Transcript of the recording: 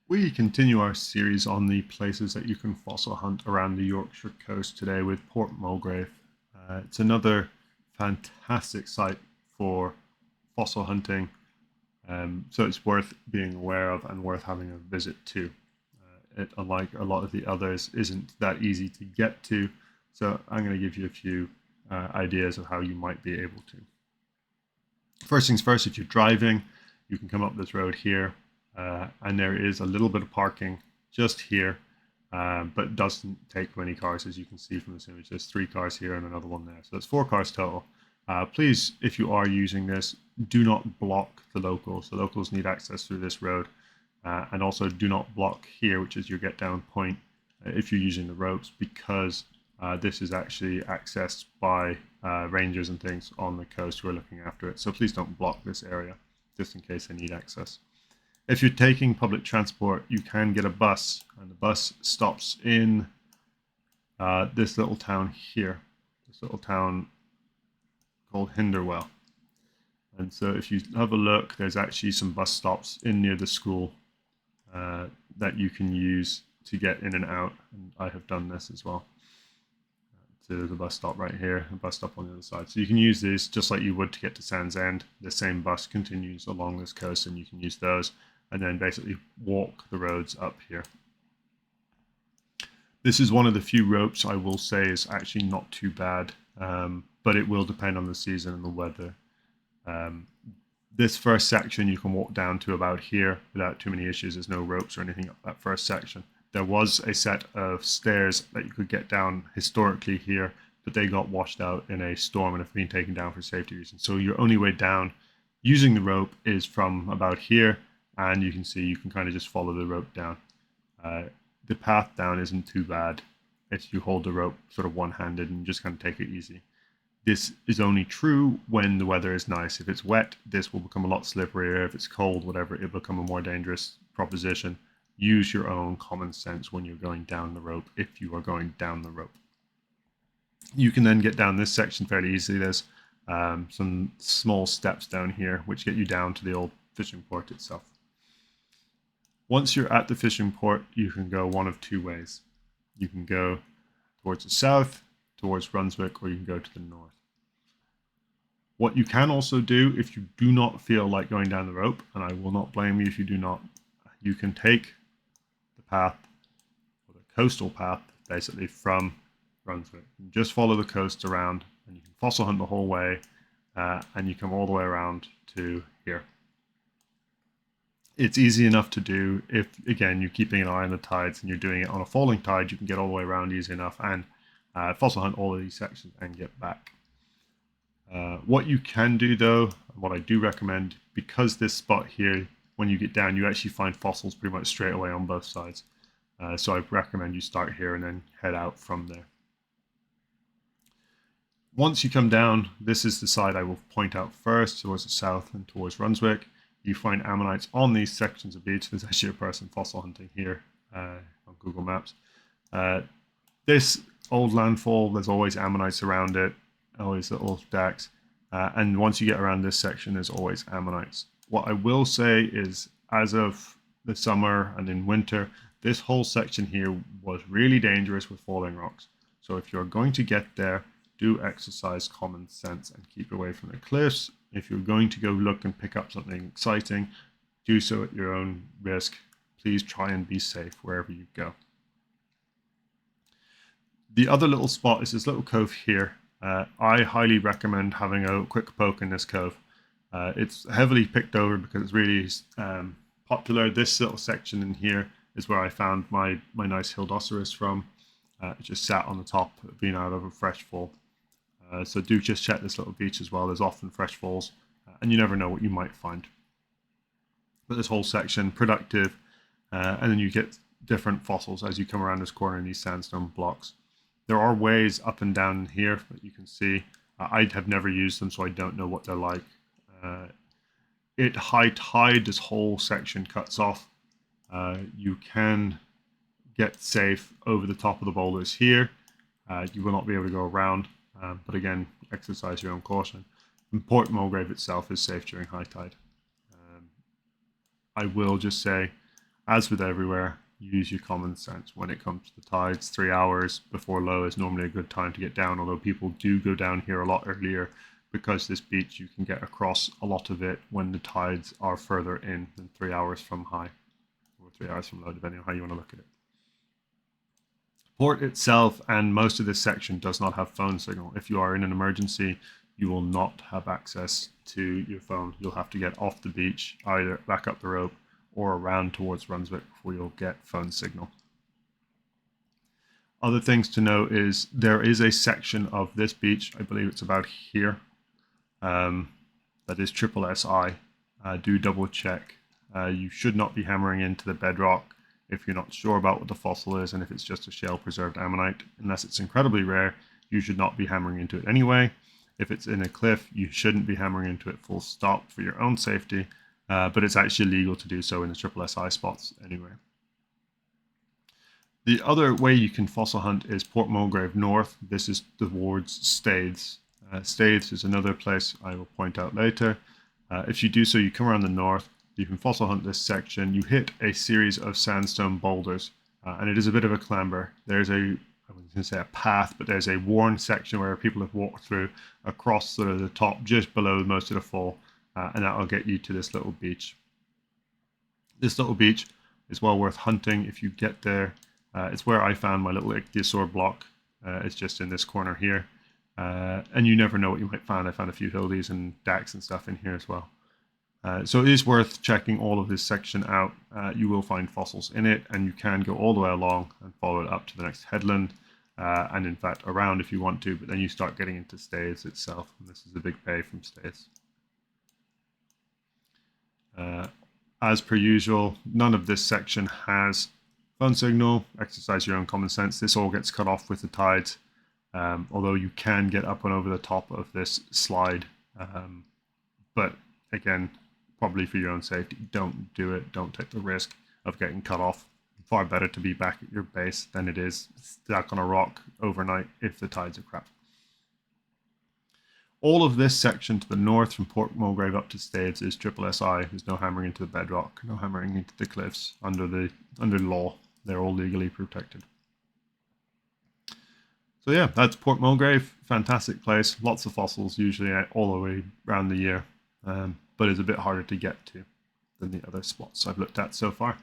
We continue our series on the places that you can fossil hunt around the Yorkshire coast today with Port Mulgrave. It's another fantastic site for fossil hunting, so it's worth being aware of and worth having a visit to. It, unlike a lot of the others, isn't that easy to get to, so I'm going to give you a few ideas of how you might be able to. First things first, if you're driving, you can come up this road here, and there is a little bit of parking just here, but it doesn't take many cars, as you can see from this image. There's 3 cars here and another one there, so that's 4 cars total. Please, if you are using this, do not block the locals. The locals need access through this road, and also do not block here, which is your get down point, if you're using the ropes, because this is actually accessed by rangers and things on the coast who are looking after it. So please don't block this area, just in case they need access. If you're taking public transport, you can get a bus, and the bus stops in this little town here, this little town called Hinderwell. And so if you have a look, there's actually some bus stops in near the school that you can use to get in and out, and I have done this as well. To the bus stop right here, a bus stop on the other side. So you can use these just like you would to get to Sands End. The same bus continues along this coast, and you can use those and then basically walk the roads up here. This is one of the few ropes I will say is actually not too bad, but it will depend on the season and the weather. This first section you can walk down to about here without too many issues. There's no ropes or anything up that first section. There was a set of stairs that you could get down historically here, but they got washed out in a storm and have been taken down for safety reasons. So your only way down using the rope is from about here, and you can see you can kind of just follow the rope down. The path down isn't too bad. It's you hold the rope sort of one-handed and just kind of take it easy. This is only true when the weather is nice. If it's wet, this will become a lot slipperier. If it's cold, whatever, it'll become a more dangerous proposition. Use your own common sense when you're going down the rope, if you are going down the rope. You can then get down this section fairly easily. There's some small steps down here which get you down to the old fishing port itself. Once you're at the fishing port, you can go one of 2 ways. You can go towards the south, towards Brunswick, or you can go to the north. What you can also do, if you do not feel like going down the rope, and I will not blame you if you do not, you can take the path, or the coastal path, basically from Brunswick. You just follow the coast around, and you can fossil hunt the whole way, and you come all the way around to here. It's easy enough to do if, again, you're keeping an eye on the tides and you're doing it on a falling tide. You can get all the way around easy enough and fossil hunt all of these sections and get back. What you can do, though, what I do recommend, because this spot here, when you get down, you actually find fossils pretty much straight away on both sides. So I recommend you start here and then head out from there. Once you come down, this is the side I will point out first, towards the south and towards Brunswick. You find ammonites on these sections of beach. There's actually a person fossil hunting here on Google Maps. This old landfall, there's always ammonites around it, always little stacks. And once you get around this section, there's always ammonites. What I will say is, as of the summer and in winter, this whole section here was really dangerous with falling rocks. So if you're going to get there, do exercise common sense and keep away from the cliffs. If you're going to go look and pick up something exciting, do so at your own risk. Please try and be safe wherever you go. The other little spot is this little cove here. I highly recommend having a quick poke in this cove. It's heavily picked over because it's really popular. This little section in here is where I found my nice Hildoceras from. It just sat on the top, being out of a fresh fall. So do just check this little beach as well. There's often fresh falls, and you never know what you might find. But this whole section, productive, and then you get different fossils as you come around this corner in these sandstone blocks. There are ways up and down here that you can see. I have never used them, so I don't know what they're like. At high tide, this whole section cuts off. You can get safe over the top of the boulders here. You will not be able to go around, but again, exercise your own caution. And Port Mulgrave itself is safe during high tide. I will just say, as with everywhere, use your common sense when it comes to the tides. 3 hours before low is normally a good time to get down, although people do go down here a lot earlier because this beach, you can get across a lot of it when the tides are further in than 3 hours from high, or 3 hours from low, depending on how you want to look at it. Port itself and most of this section does not have phone signal. If you are in an emergency, you will not have access to your phone. You'll have to get off the beach, either back up the rope or around towards Brunswick before you'll get phone signal. Other things to note is there is a section of this beach, I believe it's about here, that is triple SI. Do double check. You should not be hammering into the bedrock if you're not sure about what the fossil is, and if it's just a shell preserved ammonite. Unless it's incredibly rare, you should not be hammering into it anyway. If it's in a cliff, you shouldn't be hammering into it full stop for your own safety, but it's actually legal to do so in the triple SI spots anyway. The other way you can fossil hunt is Port Mulgrave North. This is towards Staithes. Staithes is another place I will point out later. If you do so, you come around the north, you can fossil hunt this section. You hit a series of sandstone boulders, and it is a bit of a clamber. There's I was going to say a path, but there's a worn section where people have walked through across sort of the top, just below most of the fall, and that will get you to this little beach. This little beach is well worth hunting if you get there. It's where I found my little ichthyosaur block. It's just in this corner here. And you never know what you might find. I found a few hildies and dacks and stuff in here as well. So it is worth checking all of this section out. You will find fossils in it, and you can go all the way along and follow it up to the next headland, and in fact around if you want to, but then you start getting into Staithes itself, and this is a big bay from Staithes. As per usual, none of this section has phone signal. Exercise your own common sense. This all gets cut off with the tides, although you can get up and over the top of this slide, but again, probably for your own safety, don't do it. Don't take the risk of getting cut off. Far better to be back at your base than it is stuck on a rock overnight if the tides are crap. All of this section to the north from Port Mulgrave up to Staithes is triple SI. There's no hammering into the bedrock, no hammering into the cliffs under law. They're all legally protected. So yeah, that's Port Mulgrave. Fantastic place. Lots of fossils, usually all the way around the year. But it's a bit harder to get to than the other spots I've looked at so far.